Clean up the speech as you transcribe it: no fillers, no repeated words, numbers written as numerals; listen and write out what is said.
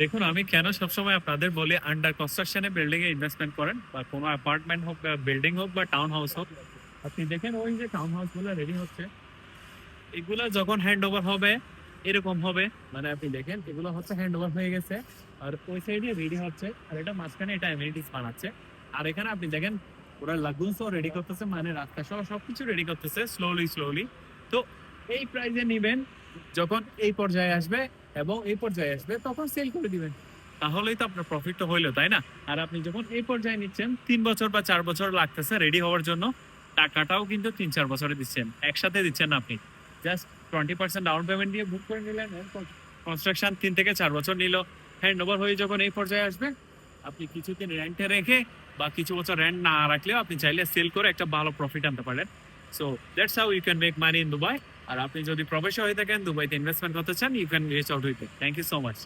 দেখুন, আমি কেন সবসময় আপনাদের বলি আন্ডার কনস্ট্রাকশন এ বিল্ডিং এ ইনভেস্টমেন্ট করেন, বা কোনো অ্যাপার্টমেন্ট হোক বা বিল্ডিং হোক বা টাউন হাউস হোক। আপনি দেখেন ওই যে টাউন হাউস গুলো রেডি হচ্ছে, এগুলা যখন হ্যান্ড ওভার হবে এরকম হবে। মানে আপনি দেখেন এগুলো হচ্ছে হ্যান্ড ওভার হয়ে গেছে, আর ওই সাইডে রেডি হচ্ছে, আর এটা মাঝখানে এটা এমিনিটিস বানাচ্ছে। আর এখানে আপনি দেখেন ওরা লাগুনস রেডি করতেছে, মানে রাস্তা সহ সবকিছু রেডি করতেছে স্লোলি স্লোলি। তো এই প্রাইজে নিবেন, যখন এই পর্যায়ে আসবে এবং এই পর্যায়ে আসবে তখন সেল করে দিবেন, তাহলেই তো আপনার প্রফিটটা হইলো, তাই না? আর আপনি যখন এই পর্যায়ে নিচ্ছেন 3 বছর বা 4 বছর লাগতেছে রেডি হওয়ার জন্য, টাকাটাও কিন্তু 3-4 বছরে দিচ্ছেন, একসাথে দিচ্ছেন না আপনি। জাস্ট 20% ডাউন পেমেন্ট দিয়ে বুক করে নিলেন, এরপর কনস্ট্রাকশন 3 থেকে 4 বছর নিল, হ্যান্ড ওভার হয়ে যখন এই পর্যায়ে আসবে, আপনি কিছুদিন রেন্টে রেখে বা কিছু বছর রেন্ট না রাখলেও আপনি চাইলে সেল করে একটা ভালো প্রফিট আনতে পারেন। So that's how you can make money in Dubai. আর আপনি যদি প্রবাসী হয়ে থাকেন, দুবাইতে ইনভেস্টমেন্ট করতে চান, you can reach out with. Thank you so much.